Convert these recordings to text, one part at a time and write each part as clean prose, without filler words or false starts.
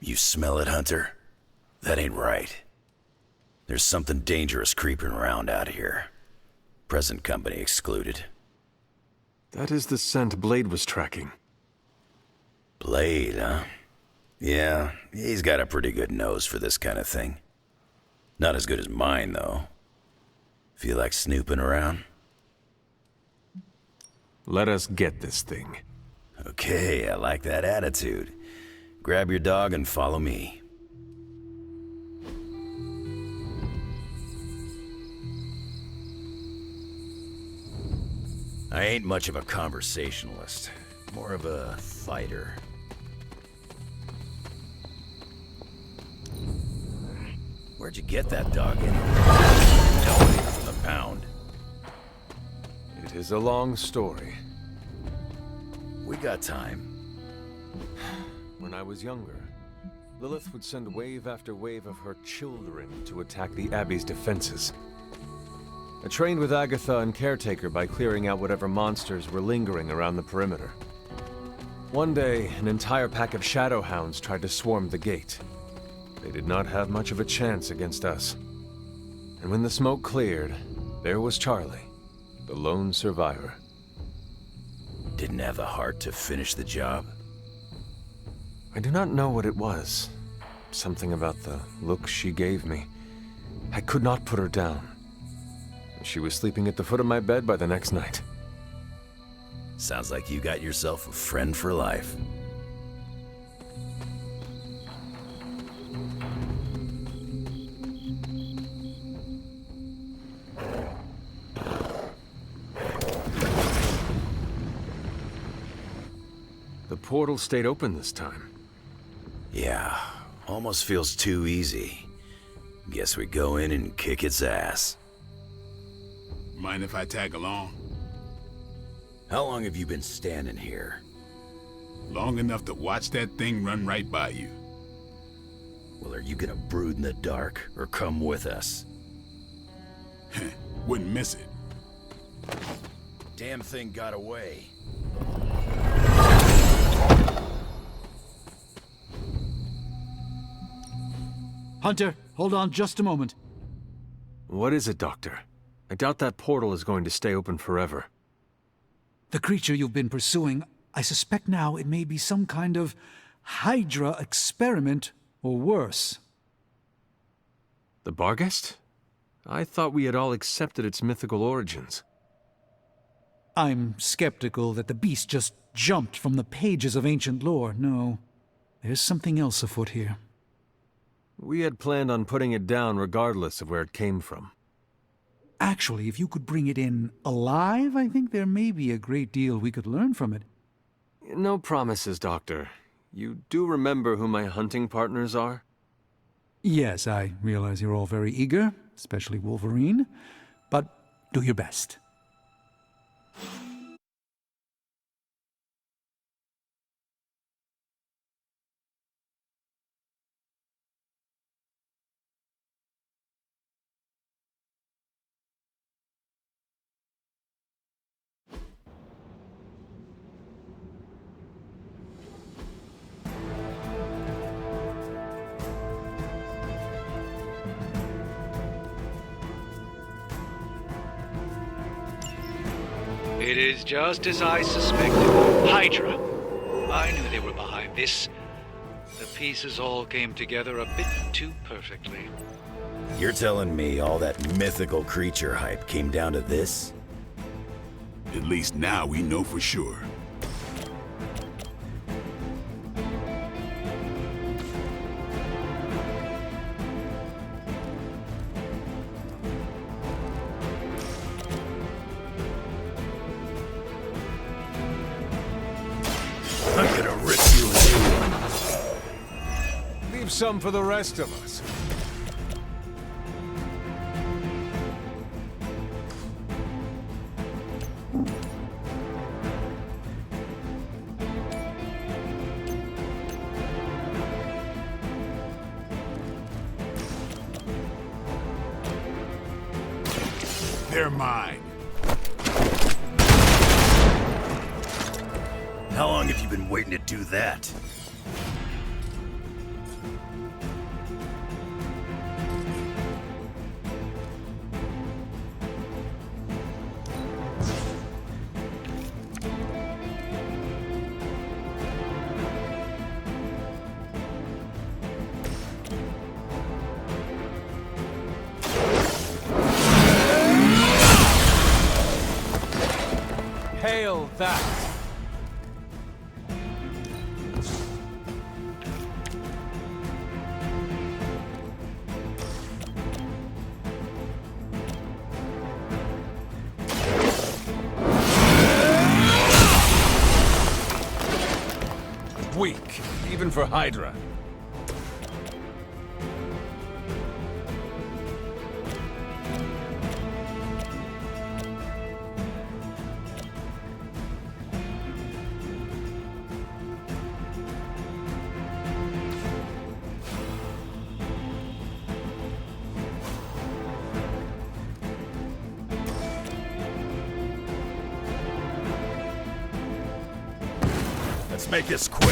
You smell it, Hunter? That ain't right. There's something dangerous creeping around out here. Present company excluded. That is the scent Blade was tracking. Blade, huh? Yeah, he's got a pretty good nose for this kind of thing. Not as good as mine, though. Feel like snooping around? Let us get this thing. Okay, I like that attitude. Grab your dog and follow me. I ain't much of a conversationalist, more of a fighter. Where'd you get that dog in? Nobody from the pound. It is a long story. We got time. When I was younger, Lilith would send wave after wave of her children to attack the Abbey's defenses. I trained with Agatha and Caretaker by clearing out whatever monsters were lingering around the perimeter. One day, an entire pack of shadow hounds tried to swarm the gate. They did not have much of a chance against us. And when the smoke cleared, there was Charlie, the lone survivor. Didn't have the heart to finish the job? I do not know what it was. Something about the look she gave me. I could not put her down. She was sleeping at the foot of my bed by the next night. Sounds like you got yourself a friend for life. The portal stayed open this time. Yeah, almost feels too easy. Guess we go in and kick its ass. Mind if I tag along? How long have you been standing here? Long enough to watch that thing run right by you. Well, are you gonna brood in the dark, or come with us? Wouldn't miss it. Damn thing got away. Hunter, hold on just a moment. What is it, Doctor? I doubt that portal is going to stay open forever. The creature you've been pursuing, I suspect now it may be some kind of Hydra experiment, or worse. The Barghest? I thought we had all accepted its mythical origins. I'm skeptical that the beast just jumped from the pages of ancient lore. No, there's something else afoot here. We had planned on putting it down regardless of where it came from. Actually, if you could bring it in alive, I think there may be a great deal we could learn from it. No promises, Doctor. You do remember who my hunting partners are? Yes, I realize you're all very eager, especially Wolverine, but do your best. It is just as I suspected. Hydra. I knew they were behind this. The pieces all came together a bit too perfectly. You're telling me all that mythical creature hype came down to this? At least now we know for sure. I'm gonna rip you a new one. Leave some for the rest of us. They're mine. How long have you been waiting to do that? Hail that! Weak, even for Hydra. Let's make this quick.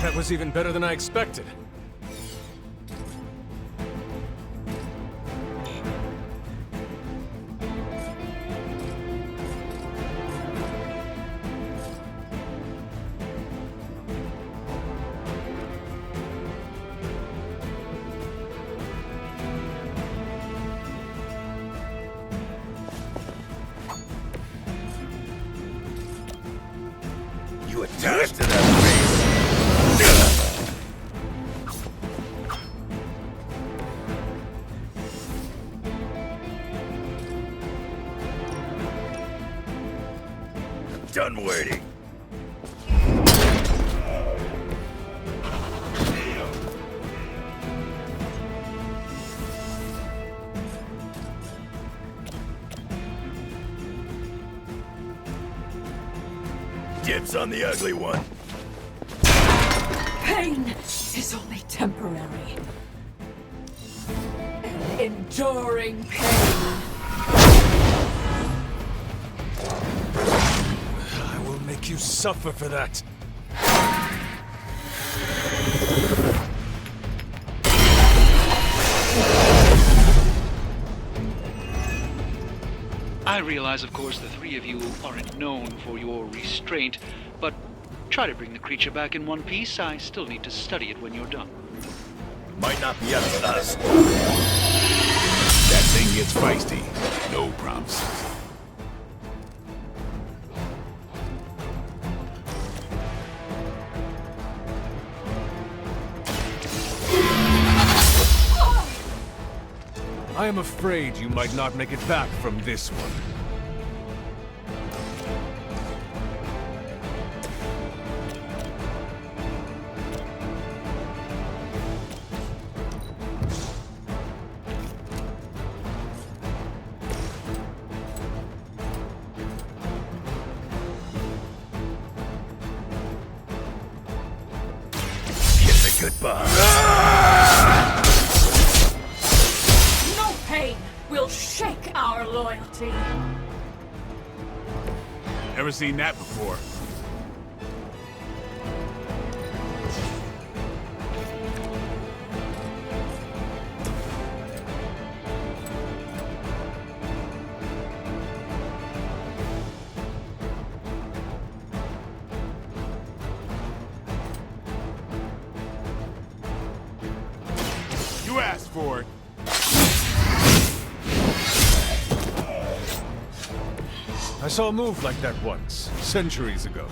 That was even better than I expected. You attached to that race. Done waiting. Dibs on the ugly one. Pain is only temporary. An enduring pain. I will make you suffer for that. I realize, of course, the three of you aren't known for your restraint, but try to bring the creature back in one piece. I still need to study it when you're done. Might not be up to us. That thing gets feisty. No promises. I am afraid you might not make it back from this one. Kiss it goodbye. No pain will shake our loyalty. Ever seen that before? You asked for it. I saw a move like that once, centuries ago.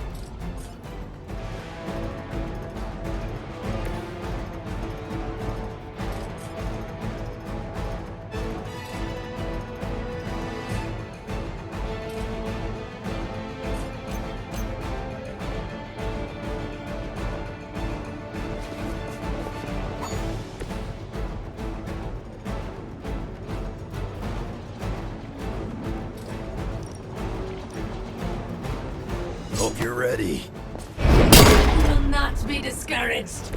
Hope you're ready. You will not be discouraged.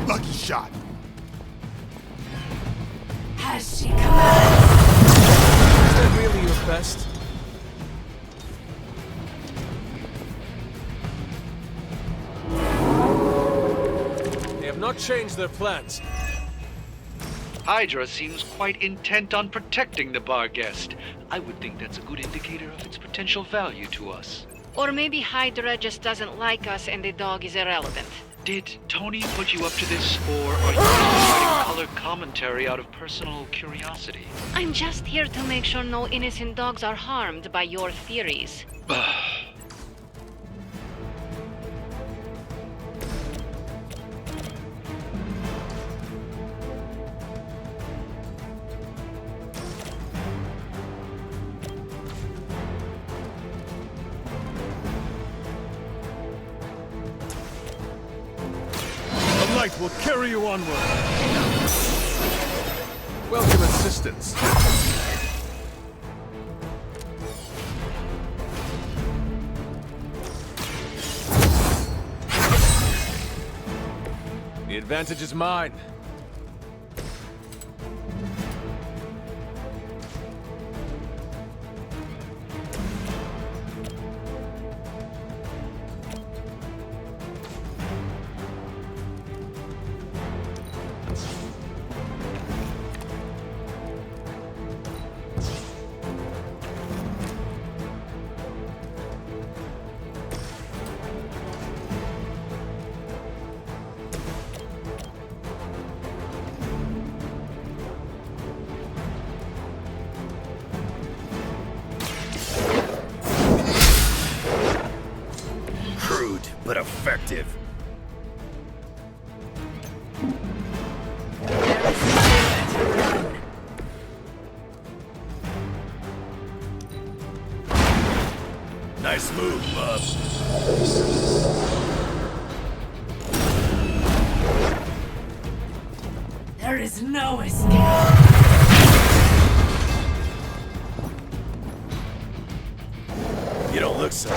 Lucky shot. Has she come? Is that really your best? not change their plans. Hydra seems quite intent on protecting the bar guest. I would think that's a good indicator of its potential value to us. Or maybe Hydra just doesn't like us and the dog is irrelevant. Did Tony put you up to this, or are you just writing color commentary out of personal curiosity? I'm just here to make sure no innocent dogs are harmed by your theories. The light will carry you onward. Welcome assistance. The advantage is mine. Crude, but effective. Nice move, bub. There is no escape. You don't look so.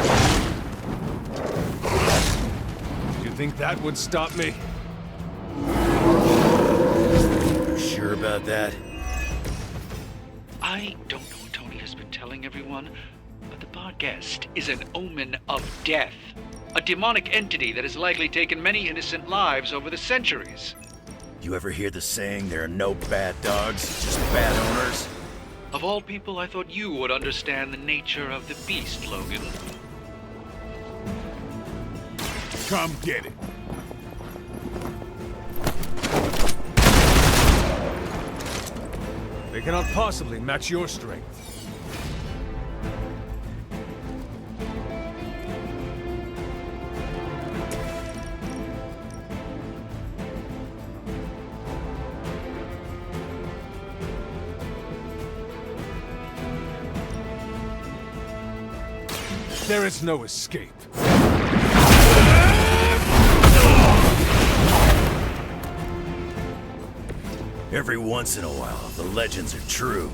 You think that would stop me? Sure about that? I don't know what Tony has been telling everyone, but the bar guest is an omen of death. A demonic entity that has likely taken many innocent lives over the centuries. You ever hear the saying, there are no bad dogs, just bad owners? Of all people, I thought you would understand the nature of the beast, Logan. Come get it. They cannot possibly match your strength. There is no escape. Every once in a while, the legends are true.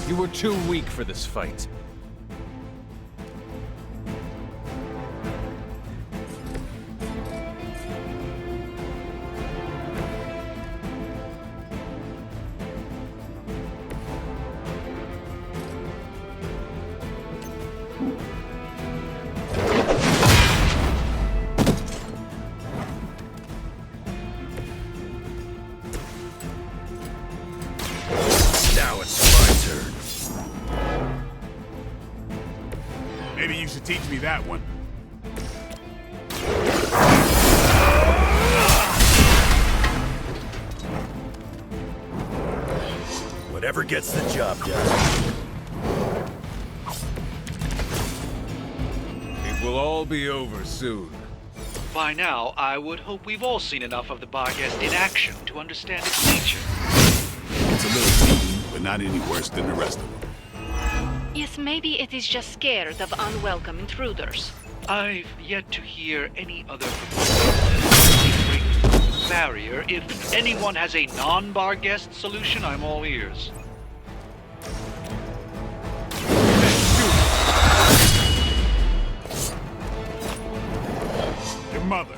You were too weak for this fight. Now it's my turn. Maybe you should teach me that one. Whatever gets the job done. It will all be over soon. By now, I would hope we've all seen enough of the bar guest in action to understand its nature. It's a little mean, but not any worse than the rest of them. Yes, maybe it is just scared of unwelcome intruders. I've yet to hear any other proposal. Barrier. If anyone has a non-bar guest solution, I'm all ears. mother.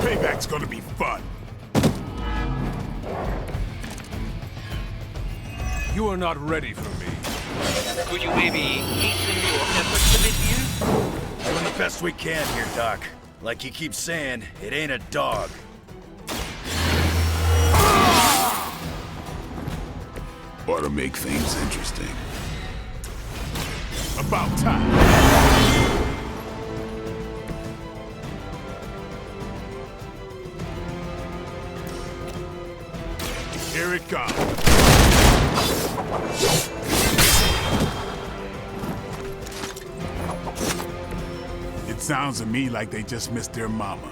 Payback's gonna be fun. You are not ready for me. Could you maybe hasten your efforts a bit here? Doing the best we can here, Doc. Like you keep saying, it ain't a dog. Ought to make things interesting. About time. Here it comes. It sounds to me like they just missed their mama.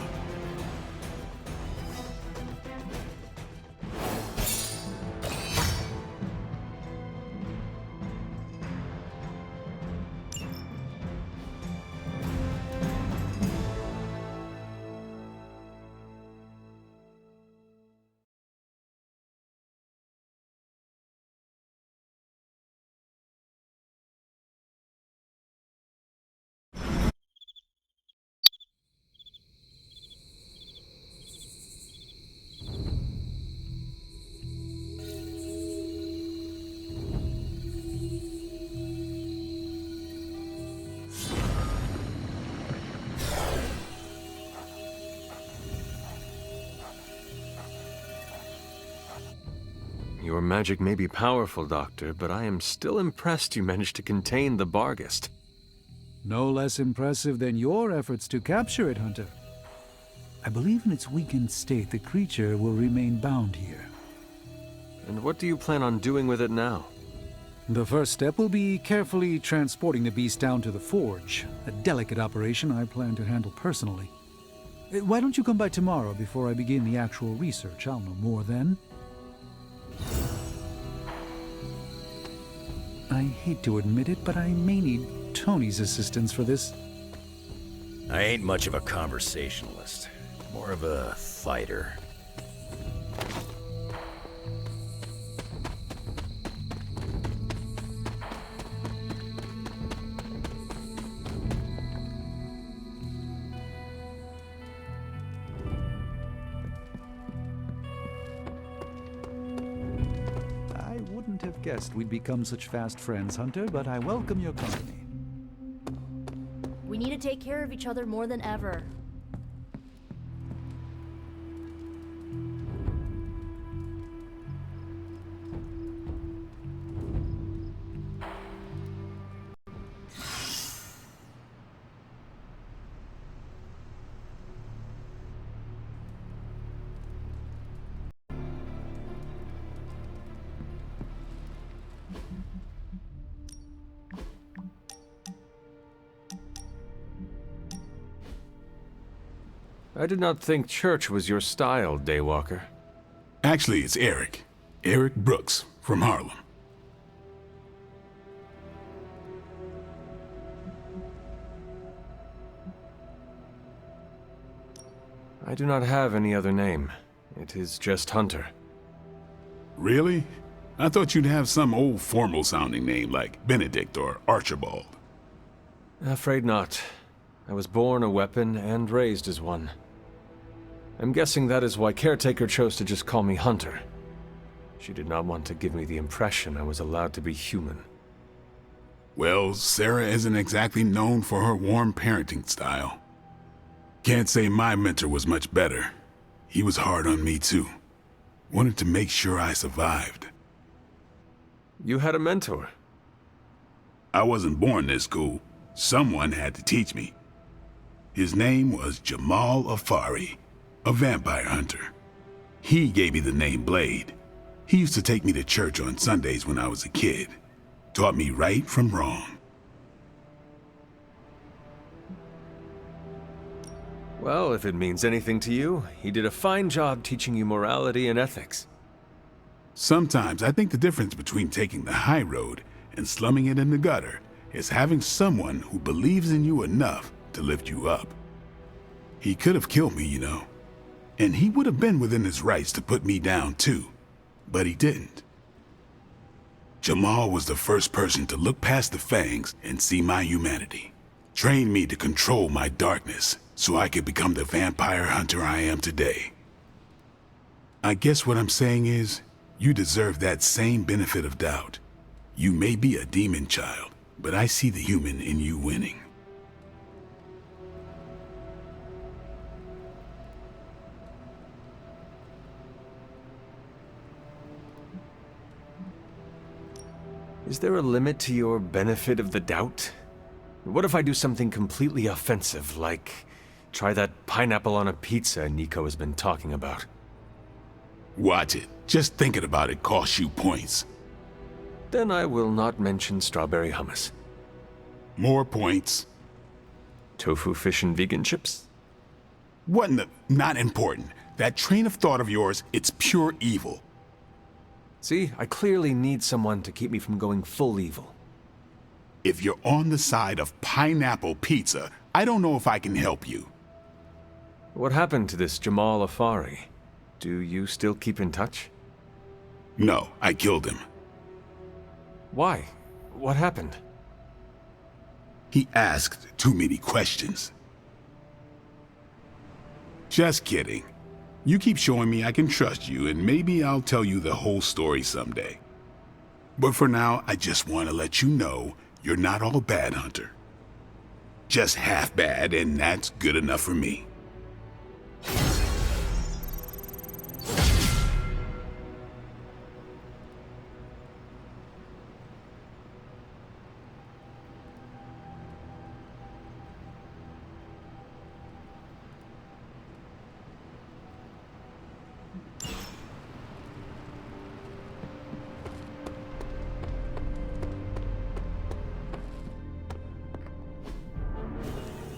Your magic may be powerful, Doctor, but I am still impressed you managed to contain the Barghest. No less impressive than your efforts to capture it, Hunter. I believe in its weakened state, the creature will remain bound here. And what do you plan on doing with it now? The first step will be carefully transporting the beast down to the forge, a delicate operation I plan to handle personally. Why don't you come by tomorrow before I begin the actual research? I'll know more then. I hate to admit it, but I may need Tony's assistance for this. I ain't much of a conversationalist. More of a fighter. I wouldn't have guessed we'd become such fast friends, Hunter, but I welcome your company. We need to take care of each other more than ever. I did not think church was your style, Daywalker. Actually, it's Eric. Eric Brooks from Harlem. I do not have any other name. It is just Hunter. Really? I thought you'd have some old formal-sounding name like Benedict or Archibald. Afraid not. I was born a weapon and raised as one. I'm guessing that is why Caretaker chose to just call me Hunter. She did not want to give me the impression I was allowed to be human. Well, Sarah isn't exactly known for her warm parenting style. Can't say my mentor was much better. He was hard on me too. Wanted to make sure I survived. You had a mentor? I wasn't born this cool. Someone had to teach me. His name was Jamal Afari, a vampire hunter. He gave me the name Blade. He used to take me to church on Sundays when I was a kid. Taught me right from wrong. Well, if it means anything to you, he did a fine job teaching you morality and ethics. Sometimes I think the difference between taking the high road and slumming it in the gutter is having someone who believes in you enough to lift you up. He could have killed me, you know. And he would have been within his rights to put me down, too. But he didn't. Jamal was the first person to look past the fangs and see my humanity. Trained me to control my darkness so I could become the vampire hunter I am today. I guess what I'm saying is, you deserve that same benefit of doubt. You may be a demon child, but I see the human in you winning. Is there a limit to your benefit of the doubt? What if I do something completely offensive, like try that pineapple on a pizza Nico has been talking about? Watch it. Just thinking about it costs you points. Then I will not mention strawberry hummus. More points. Tofu fish and vegan chips? What in the... Not important. That train of thought of yours, it's pure evil. See, I clearly need someone to keep me from going full evil. If you're on the side of pineapple pizza, I don't know if I can help you. What happened to this Jamal Afari? Do you still keep in touch? No, I killed him. Why? What happened? He asked too many questions. Just kidding. You keep showing me I can trust you, and maybe I'll tell you the whole story someday. But for now, I just want to let you know you're not all bad, Hunter. Just half bad, and that's good enough for me.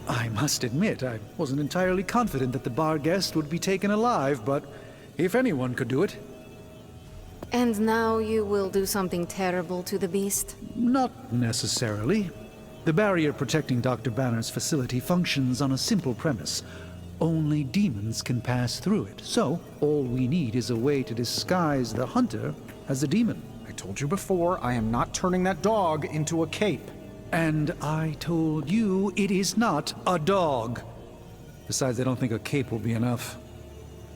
I must admit, I wasn't entirely confident that the bar guest would be taken alive, but if anyone could do it. And now you will do something terrible to the beast? Not necessarily. The barrier protecting Dr. Banner's facility functions on a simple premise. Only demons can pass through it, so all we need is a way to disguise the hunter as a demon. I told you before, I am not turning that dog into a cape. And I told you it is not a dog. Besides, I don't think a cape will be enough.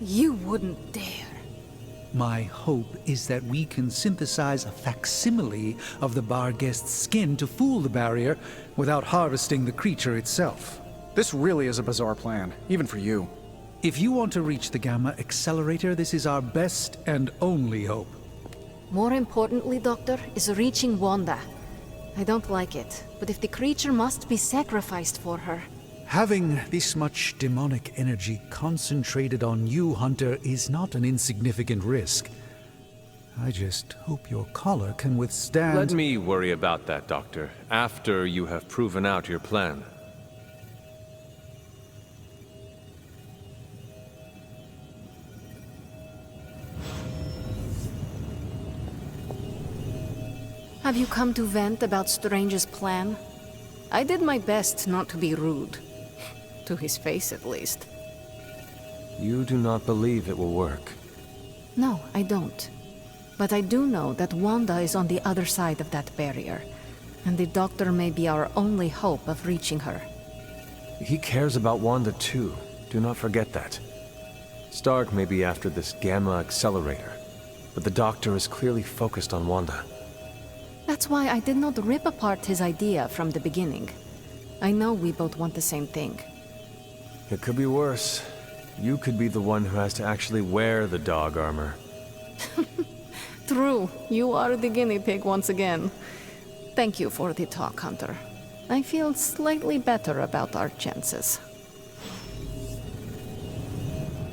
You wouldn't dare. My hope is that we can synthesize a facsimile of the bar guest's skin to fool the barrier without harvesting the creature itself. This really is a bizarre plan, even for you. If you want to reach the Gamma Accelerator, this is our best and only hope. More importantly, Doctor, is reaching Wanda. I don't like it, but if the creature must be sacrificed for her... Having this much demonic energy concentrated on you, Hunter, is not an insignificant risk. I just hope your collar can withstand... Let me worry about that, Doctor, after you have proven out your plan. Have you come to vent about Strange's plan? I did my best not to be rude. To his face, at least. You do not believe it will work. No, I don't. But I do know that Wanda is on the other side of that barrier, and the Doctor may be our only hope of reaching her. He cares about Wanda too. Do not forget that. Stark may be after this Gamma Accelerator, but the Doctor is clearly focused on Wanda. That's why I did not rip apart his idea from the beginning. I know we both want the same thing. It could be worse. You could be the one who has to actually wear the dog armor. True, you are the guinea pig once again. Thank you for the talk, Hunter. I feel slightly better about our chances.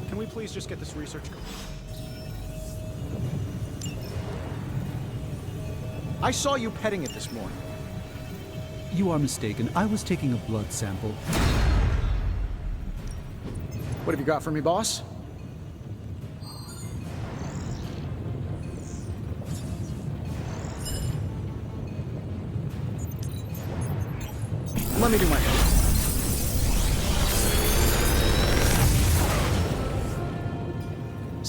Can we please just get this research going? I saw you petting it this morning. You are mistaken. I was taking a blood sample. What have you got for me, boss? Let me do my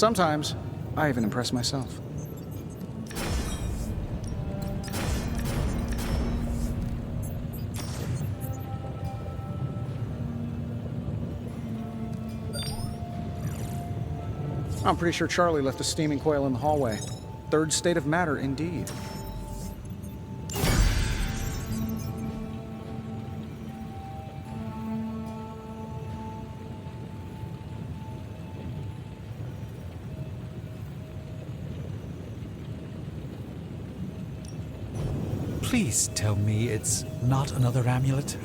Sometimes, I even impress myself. I'm pretty sure Charlie left a steaming coil in the hallway. Third state of matter, indeed. Please tell me it's not another amulet.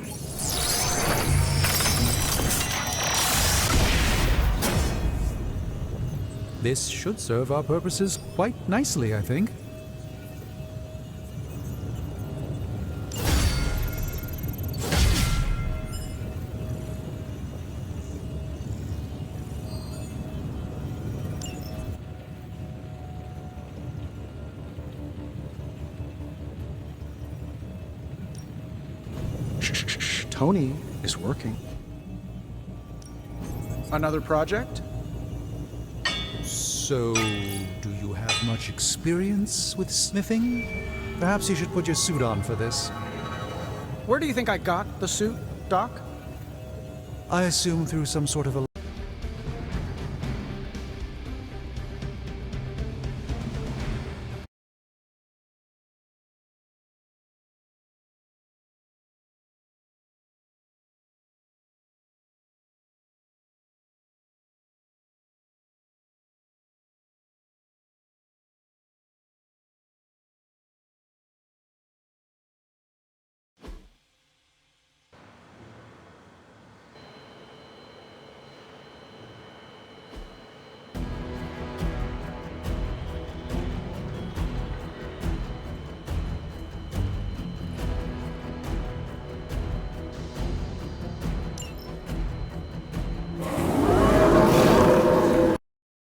This should serve our purposes quite nicely, I think. Tony is working. Another project? So, do you have much experience with smithing? Perhaps you should put your suit on for this. Where do you think I got the suit, Doc? I assume through some sort of a...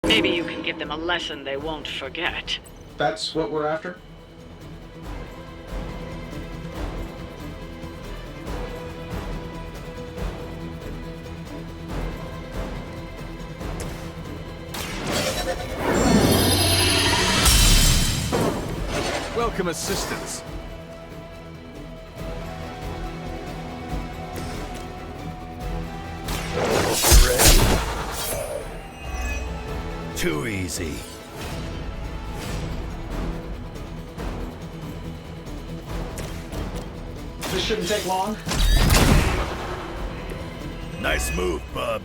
Maybe you can give them a lesson they won't forget. That's what we're after? Welcome assistance. Too easy. This shouldn't take long. Nice move, bub.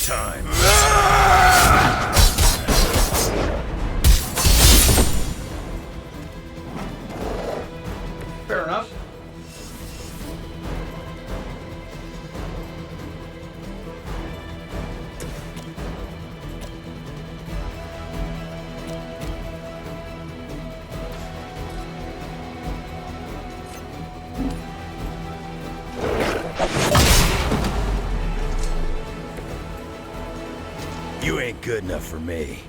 Time. Fair enough. You ain't good enough for me.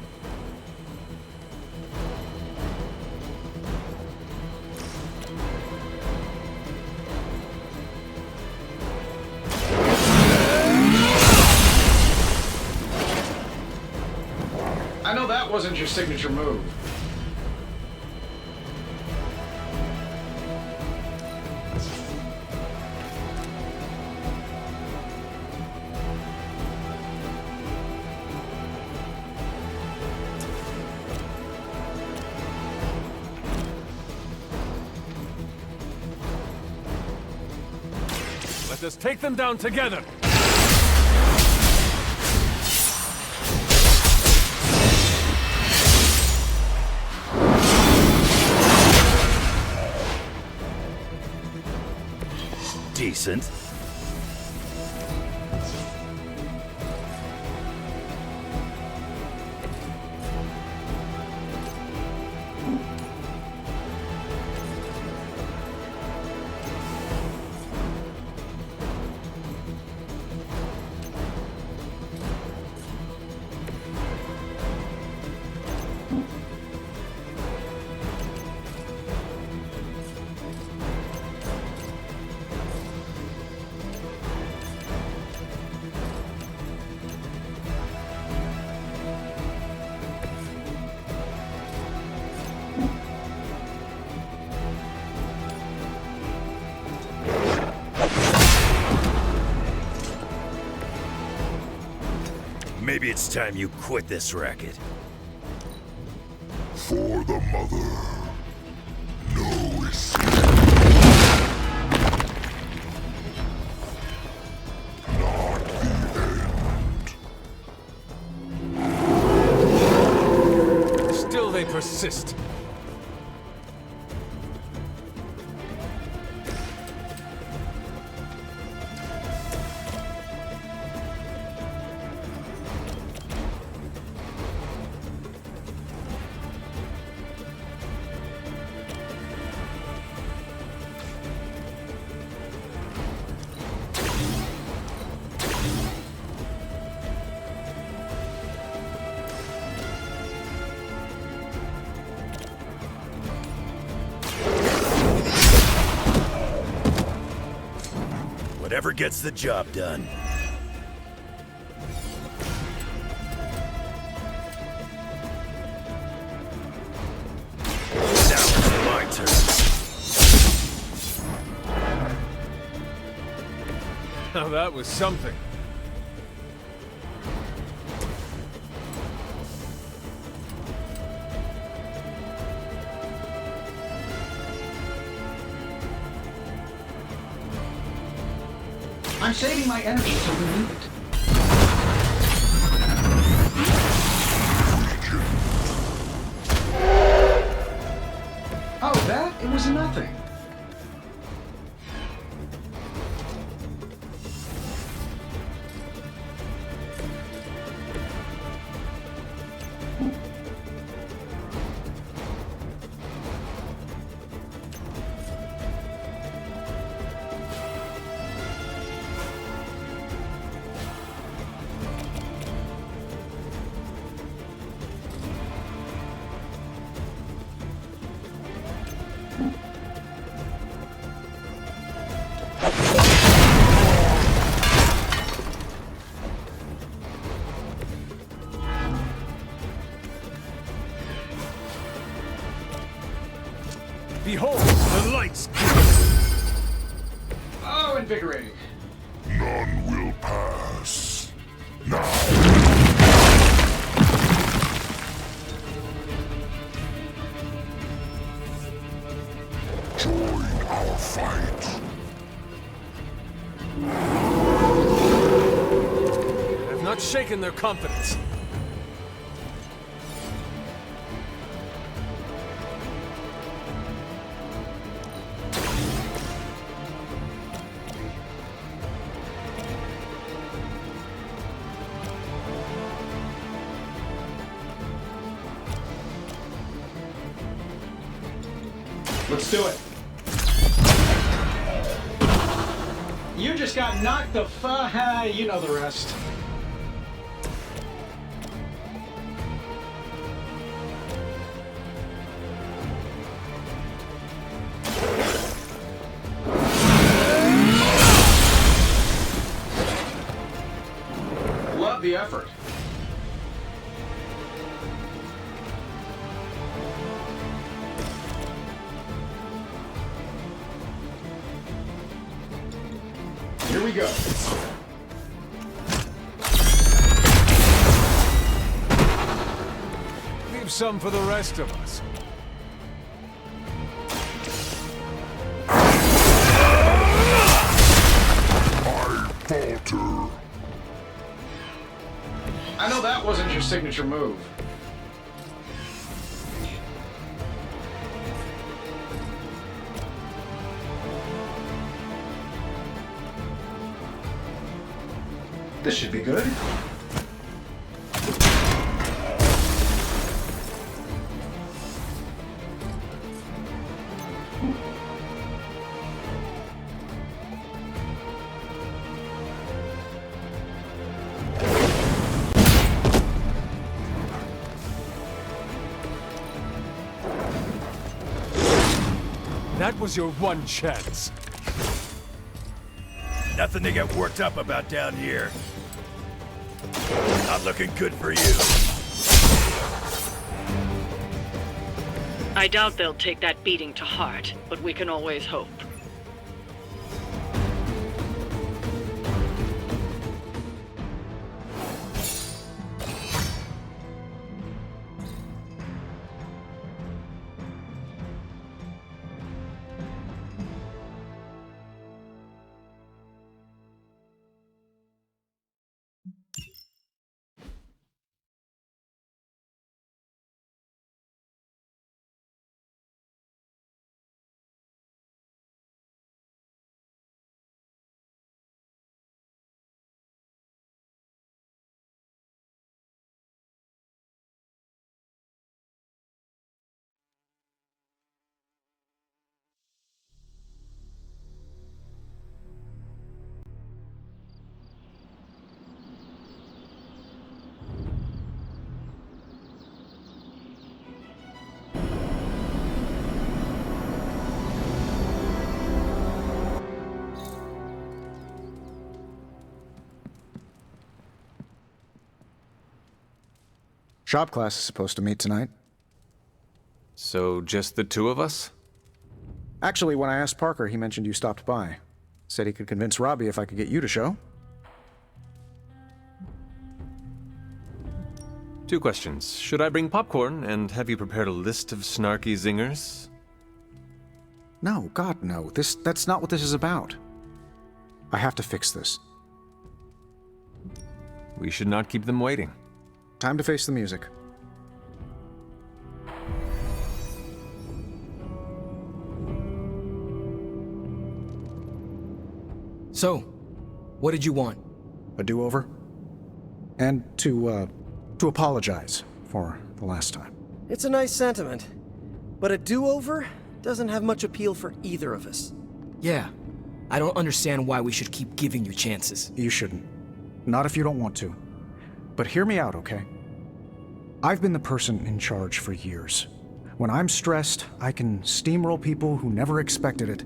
I know that wasn't your signature move. Let us take them down together. Decent. Maybe it's time you quit this racket. For the mother, no escape. Not the end. Still they persist. Whatever gets the job done. Now it's my turn. Now that was something. I'm saving my energy till we need it. Oh, that? It was nothing. Behold, the lights! Oh, invigorating. None will pass. Now. Join our fight. I've not shaken their confidence. Let's do it. You just got knocked the you know the rest. Love the effort. Here we go. Leave some for the rest of us. I falter. I know that wasn't your signature move. This should be good. That was your one chance. Nothing to get worked up about down here. Not looking good for you. I doubt they'll take that beating to heart, but we can always hope. Shop class is supposed to meet tonight. So, just the two of us? Actually, when I asked Parker, he mentioned you stopped by. Said he could convince Robbie if I could get you to show. 2 questions. Should I bring popcorn, and have you prepared a list of snarky zingers? No, God, no. That's not what this is about. I have to fix this. We should not keep them waiting. Time to face the music. So, what did you want? A do-over? And to apologize for the last time. It's a nice sentiment, but a do-over doesn't have much appeal for either of us. Yeah, I don't understand why we should keep giving you chances. You shouldn't. Not if you don't want to. But hear me out, okay? I've been the person in charge for years. When I'm stressed, I can steamroll people who never expected it,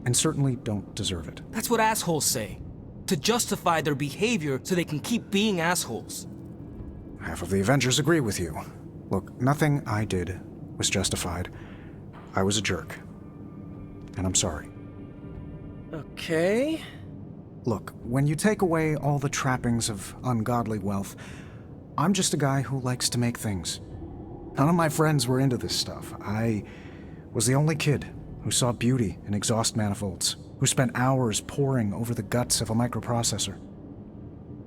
and certainly don't deserve it. That's what assholes say. To justify their behavior so they can keep being assholes. Half of the Avengers agree with you. Look, nothing I did was justified. I was a jerk. And I'm sorry. Okay. Look, when you take away all the trappings of ungodly wealth, I'm just a guy who likes to make things. None of my friends were into this stuff. I was the only kid who saw beauty in exhaust manifolds, who spent hours poring over the guts of a microprocessor.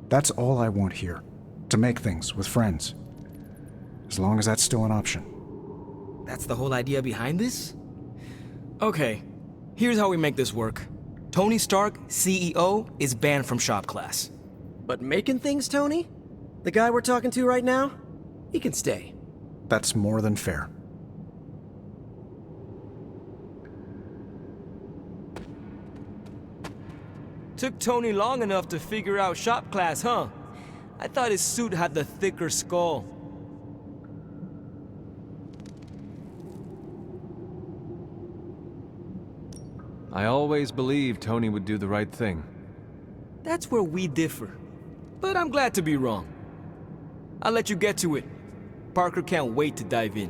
That's all I want here, to make things with friends. As long as that's still an option. That's the whole idea behind this? Okay, here's how we make this work. Tony Stark, CEO, is banned from shop class. But making things, Tony? The guy we're talking to right now? He can stay. That's more than fair. Took Tony long enough to figure out shop class, huh? I thought his suit had the thicker skull. I always believed Tony would do the right thing. That's where we differ. But I'm glad to be wrong. I'll let you get to it. Parker can't wait to dive in.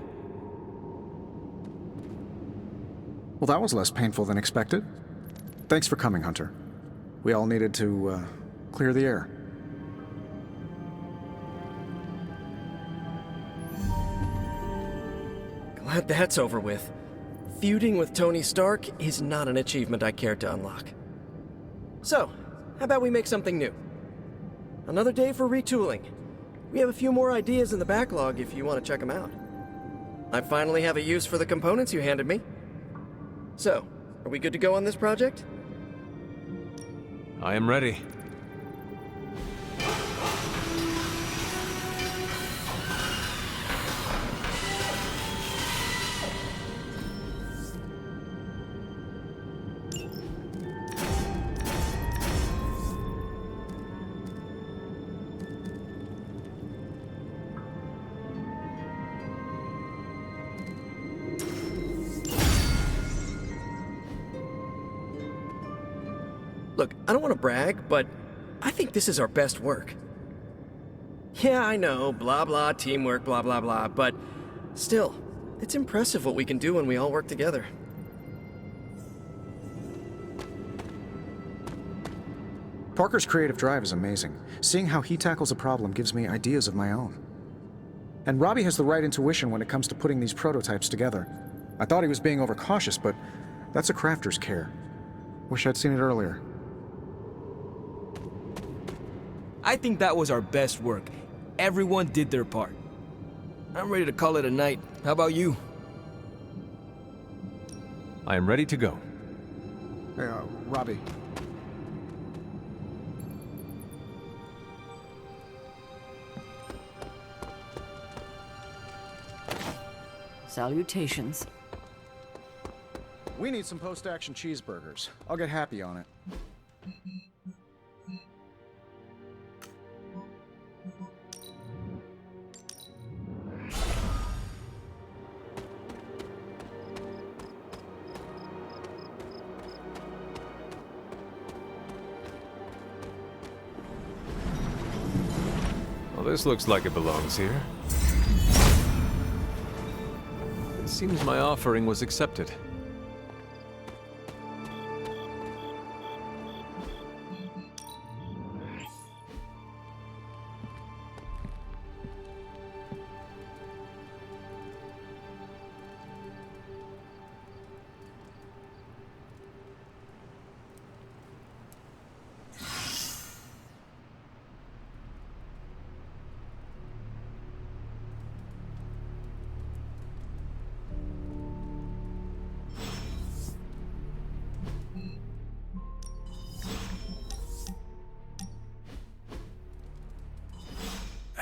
Well, that was less painful than expected. Thanks for coming, Hunter. We all needed to, clear the air. Glad that's over with. Feuding with Tony Stark is not an achievement I care to unlock. So, how about we make something new? Another day for retooling. We have a few more ideas in the backlog if you want to check them out. I finally have a use for the components you handed me. So, are we good to go on this project? I am ready. Look, I don't want to brag, but I think this is our best work. Yeah, I know, blah blah, teamwork, blah blah blah, but still, it's impressive what we can do when we all work together. Parker's creative drive is amazing. Seeing how he tackles a problem gives me ideas of my own. And Robbie has the right intuition when it comes to putting these prototypes together. I thought he was being overcautious, but that's a crafter's care. Wish I'd seen it earlier. I think that was our best work. Everyone did their part. I'm ready to call it a night. How about you? I am ready to go. Hey, Robbie. Salutations. We need some post-action cheeseburgers. I'll get happy on it. Well, this looks like it belongs here. Seems my offering was accepted.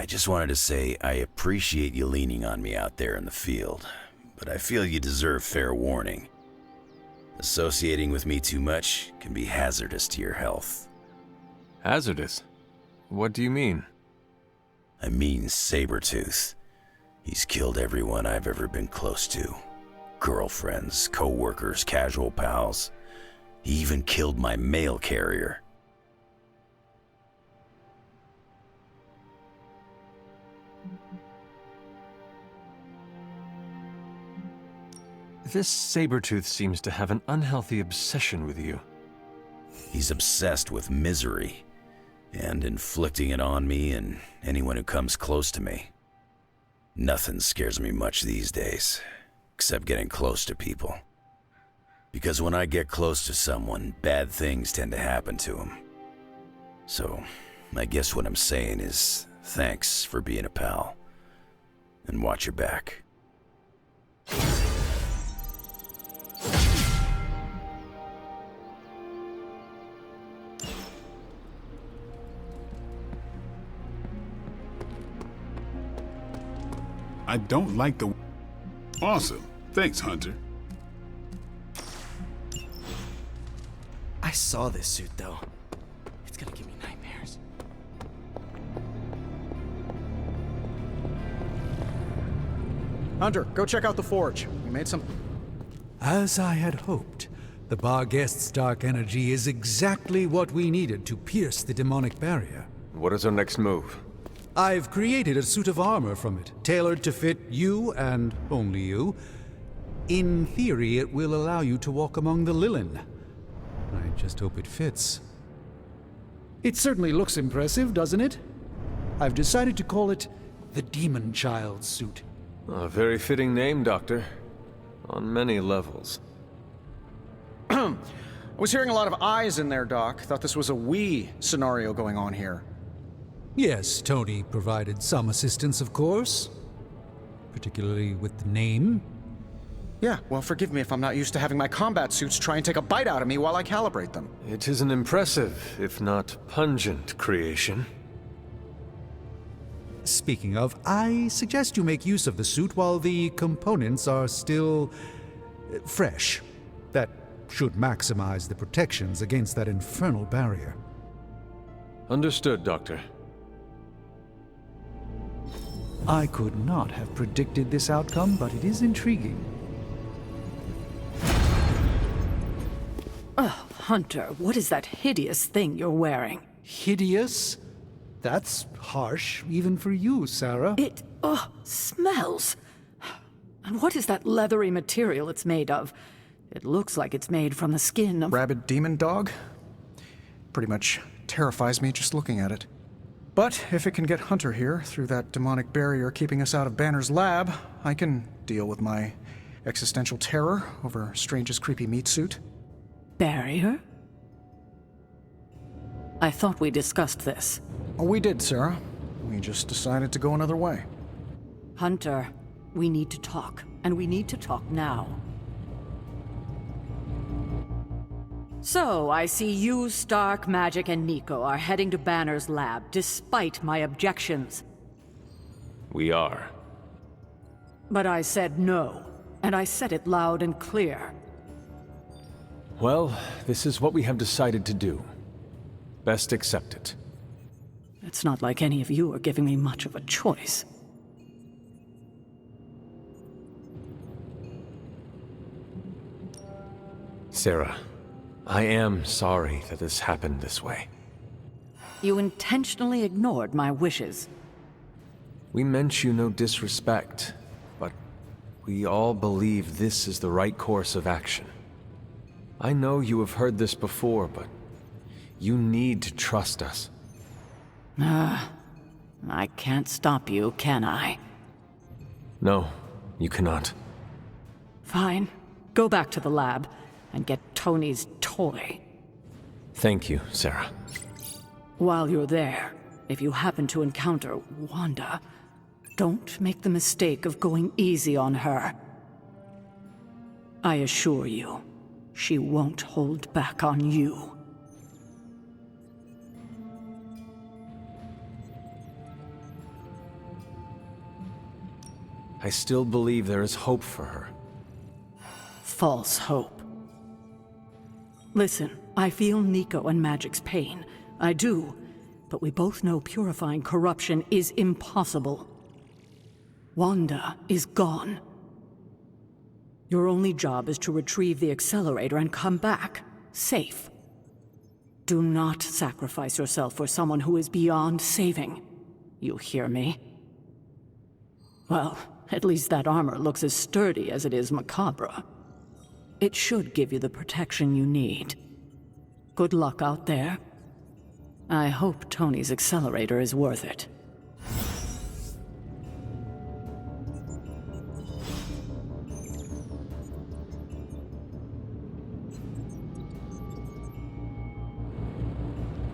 I just wanted to say I appreciate you leaning on me out there in the field, but I feel you deserve fair warning. Associating with me too much can be hazardous to your health. Hazardous? What do you mean? I mean Sabretooth. He's killed everyone I've ever been close to. Girlfriends, co-workers, casual pals. He even killed my mail carrier. This Sabretooth seems to have an unhealthy obsession with you. He's obsessed with misery, and inflicting it on me and anyone who comes close to me. Nothing scares me much these days, except getting close to people. Because when I get close to someone, bad things tend to happen to him. So, I guess what I'm saying is, thanks for being a pal. And watch your back. I don't like the... Awesome. Thanks, Hunter. I saw this suit, though. It's gonna give me nightmares. Hunter, go check out the forge. We made some... As I had hoped, the Barghest's dark energy is exactly what we needed to pierce the demonic barrier. What is our next move? I've created a suit of armor from it, tailored to fit you and only you. In theory, it will allow you to walk among the Lilin. I just hope it fits. It certainly looks impressive, doesn't it? I've decided to call it the Demon Child suit. A very fitting name, Doctor. On many levels. I was hearing a lot of I's in there, Doc. Thought this was a we scenario going on here. Yes, Tony provided some assistance, of course. Particularly with the name. Yeah, well, forgive me if I'm not used to having my combat suits try and take a bite out of me while I calibrate them. It is an impressive, if not pungent, creation. Speaking of, I suggest you make use of the suit while the components are still fresh. That should maximize the protections against that infernal barrier. Understood, Doctor. I could not have predicted this outcome, but it is intriguing. Oh, Hunter, what is that hideous thing you're wearing? Hideous? That's harsh, even for you, Sarah. It, smells. And what is that leathery material it's made of? It looks like it's made from the skin of... Rabid demon dog? Pretty much terrifies me just looking at it. But if it can get Hunter here through that demonic barrier keeping us out of Banner's lab, I can deal with my existential terror over Strange's creepy meat suit. Barrier? I thought we discussed this. Oh, we did, Sarah. We just decided to go another way. Hunter, we need to talk, and we need to talk now. So, I see you, Stark, Magic, and Nico are heading to Banner's lab, despite my objections. We are. But I said no, and I said it loud and clear. Well, this is what we have decided to do. Best accept it. It's not like any of you are giving me much of a choice. Sarah, I am sorry that this happened this way. You intentionally ignored my wishes. We meant you no disrespect, but we all believe this is the right course of action. I know you have heard this before, but you need to trust us. I can't stop you, can I? No, you cannot. Fine. Go back to the lab and get Tony's toy. Thank you, Sarah. While you're there, if you happen to encounter Wanda, don't make the mistake of going easy on her. I assure you, she won't hold back on you. I still believe there is hope for her. False hope. Listen, I feel Nico and Magic's pain. I do. But we both know purifying corruption is impossible. Wanda is gone. Your only job is to retrieve the accelerator and come back, safe. Do not sacrifice yourself for someone who is beyond saving. You hear me? Well, at least that armor looks as sturdy as it is macabre. It should give you the protection you need. Good luck out there. I hope Tony's accelerator is worth it.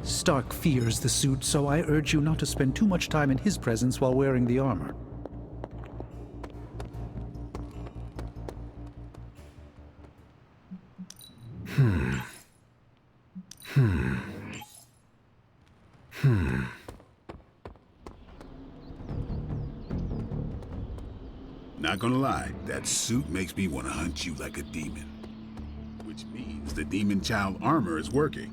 Stark fears the suit, so I urge you not to spend too much time in his presence while wearing the armor. Not gonna lie, that suit makes me want to hunt you like a demon. Which means the demon child armor is working.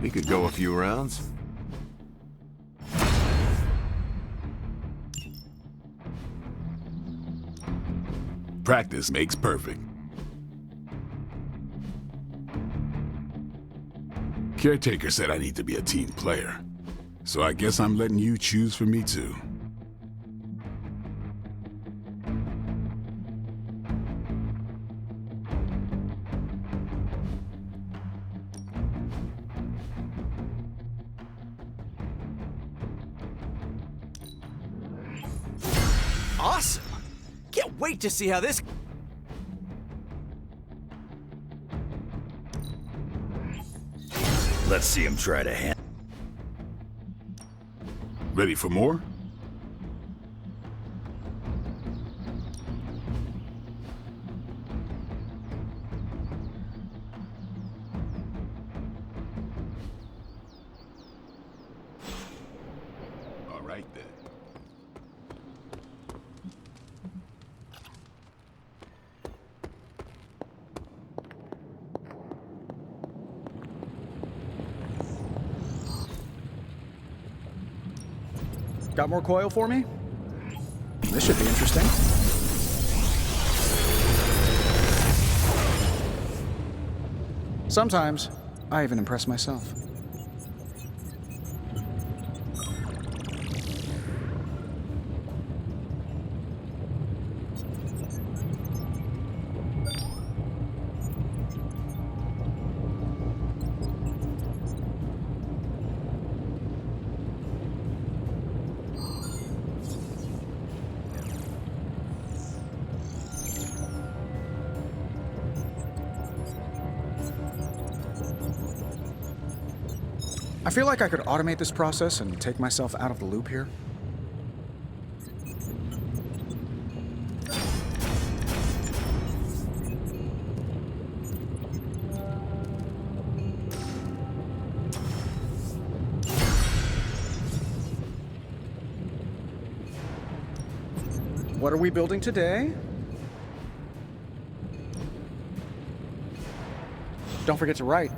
We could go a few rounds. Practice makes perfect. Caretaker said I need to be a team player, so I guess I'm letting you choose for me too. Awesome! Can't wait to see how this... Let's see him try to handle. Ready for more? All right then. Got more coil for me? This should be interesting. Sometimes, I even impress myself. I feel like I could automate this process and take myself out of the loop here. What are we building today? Don't forget to write.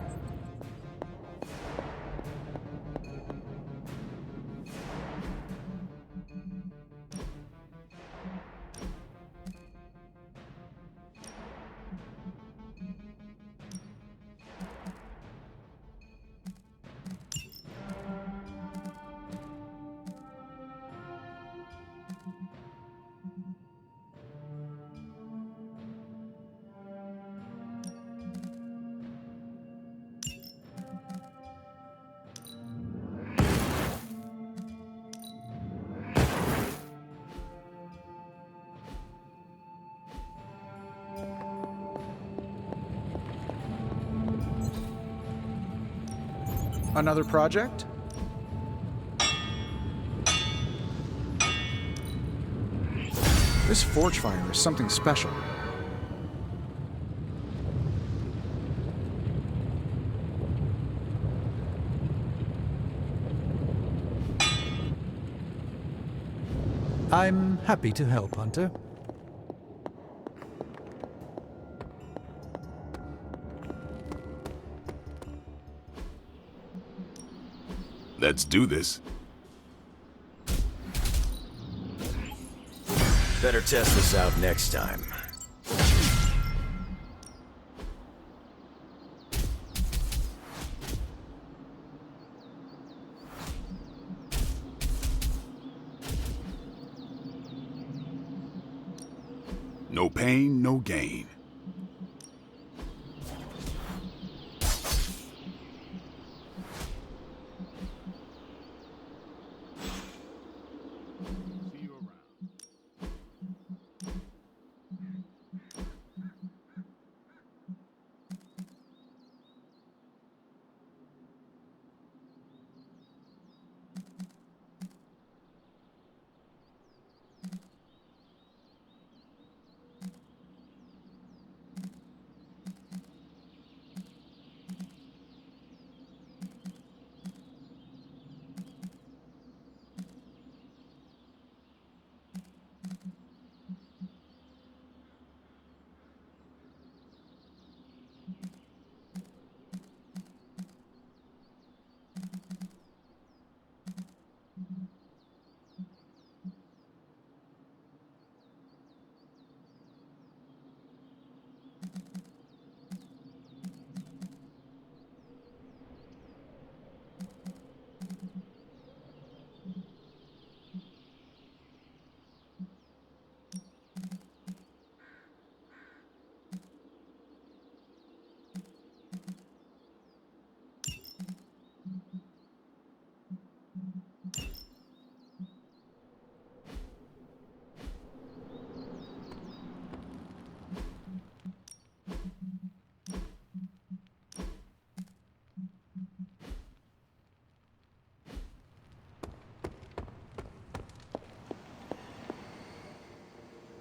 Another project? This forge fire is something special. I'm happy to help, Hunter. Let's do this. Better test this out next time. No pain, no gain.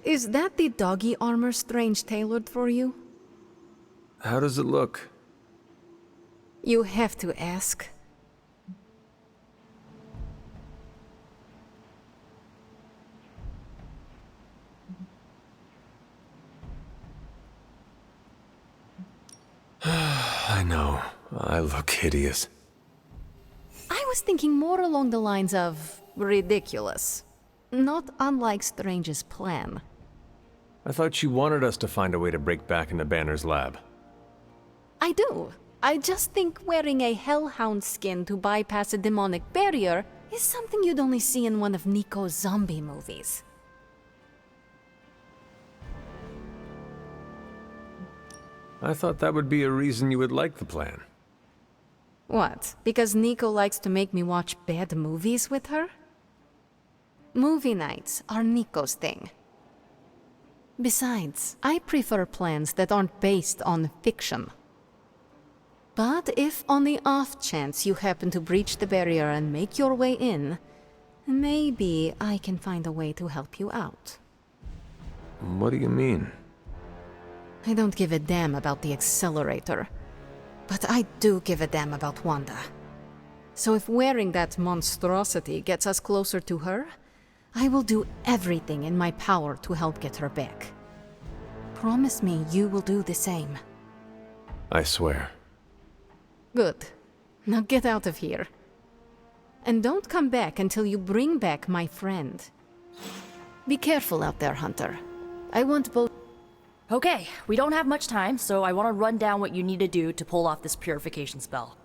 Is that the doggy armor Strange tailored for you? How does it look? You have to ask. I know. I look hideous. I was thinking more along the lines of ridiculous. Not unlike Strange's plan. I thought you wanted us to find a way to break back into Banner's lab. I do. I just think wearing a hellhound skin to bypass a demonic barrier is something you'd only see in one of Nico's zombie movies. I thought that would be a reason you would like the plan. What? Because Nico likes to make me watch bad movies with her? Movie nights are Nico's thing. Besides, I prefer plans that aren't based on fiction. But if on the off chance you happen to breach the barrier and make your way in, maybe I can find a way to help you out. What do you mean? I don't give a damn about the accelerator, but I do give a damn about Wanda. So if wearing that monstrosity gets us closer to her, I will do everything in my power to help get her back. Promise me you will do the same. I swear. Good. Now get out of here. And don't come back until you bring back my friend. Be careful out there, Hunter. I want both. Okay, we don't have much time, so I want to run down what you need to do to pull off this purification spell.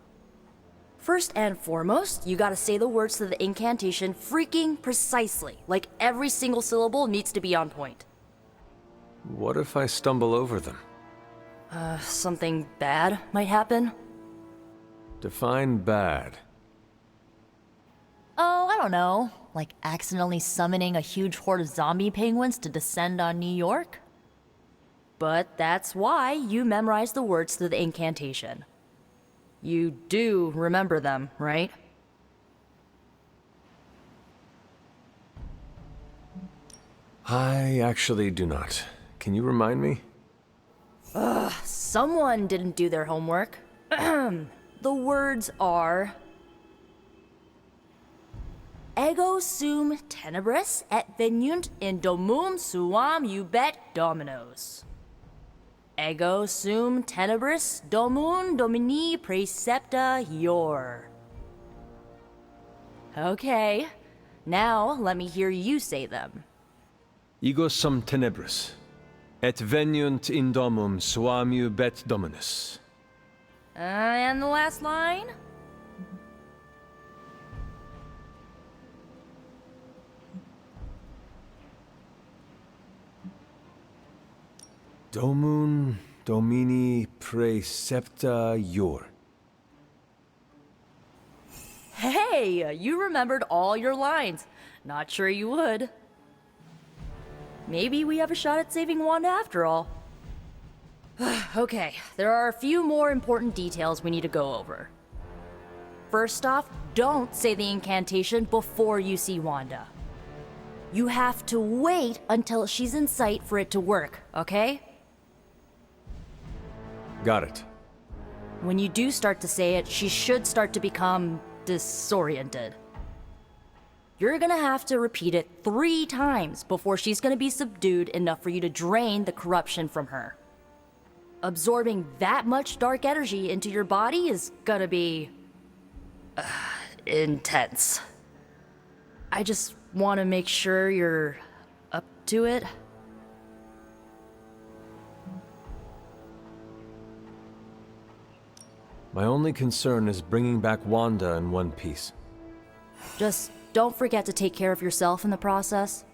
First and foremost, you gotta say the words to the incantation freaking precisely. Like every single syllable needs to be on point. What if I stumble over them? Something bad might happen? Define bad. Oh, I don't know. Like accidentally summoning a huge horde of zombie penguins to descend on New York? But that's why you memorize the words to the incantation. You do remember them, right? I actually do not. Can you remind me? Someone didn't do their homework. The words are... Ego sum tenebris et veniunt in domum suam ubet dominos. Ego sum tenebris domum domini praecepta ior. Okay, now let me hear you say them. Ego sum tenebris, et veniunt in domum suam ubet dominus. And the last line? Domum domini praecepta ior. Hey, you remembered all your lines. Not sure you would. Maybe we have a shot at saving Wanda after all. Okay, there are a few more important details we need to go over. First off, don't say the incantation before you see Wanda. You have to wait until she's in sight for it to work, okay? Got it. When you do start to say it, she should start to become disoriented. You're gonna have to repeat it 3 times before she's gonna be subdued enough for you to drain the corruption from her. Absorbing that much dark energy into your body is gonna be... intense. I just want to make sure you're up to it. My only concern is bringing back Wanda in one piece. Just don't forget to take care of yourself in the process.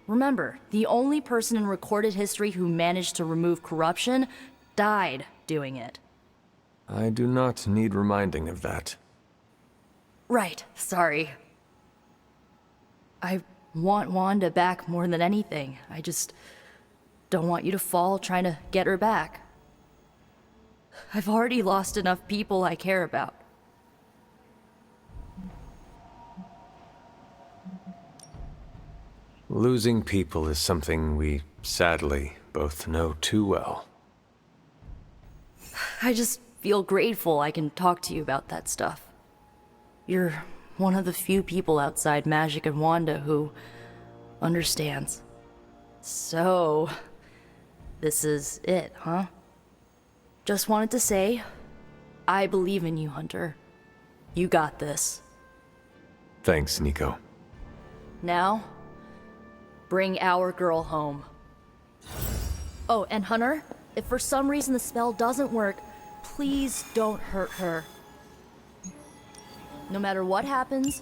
Remember, the only person in recorded history who managed to remove corruption died doing it. I do not need reminding of that. Right, sorry. I want Wanda back more than anything. I just don't want you to fall trying to get her back. I've already lost enough people I care about. Losing people is something we, sadly, both know too well. I just feel grateful I can talk to you about that stuff. You're one of the few people outside Magic and Wanda who understands. So, this is it, huh? Just wanted to say, I believe in you, Hunter. You got this. Thanks, Nico. Now, bring our girl home. Oh, and Hunter, if for some reason the spell doesn't work, please don't hurt her. No matter what happens,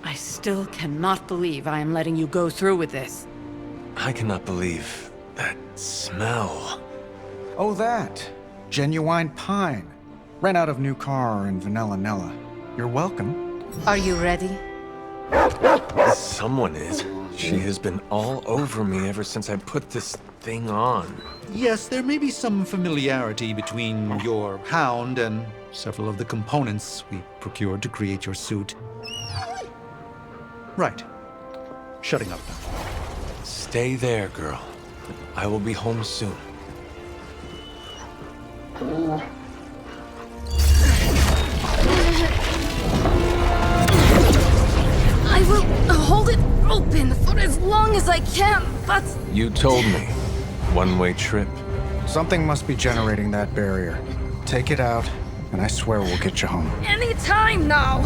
I still cannot believe I am letting you go through with this. I cannot believe that smell. Oh, that. Genuine pine. Ran out of new car in Vanilla Nella. You're welcome. Are you ready? Someone is. She has been all over me ever since I put this thing on. Yes, there may be some familiarity between your hound and several of the components we procured to create your suit. Right. Shutting up now. Stay there, girl. I will be home soon. I will hold it open for as long as I can, but... You told me. One-way trip. Something must be generating that barrier. Take it out, and I swear we'll get you home. Any time now!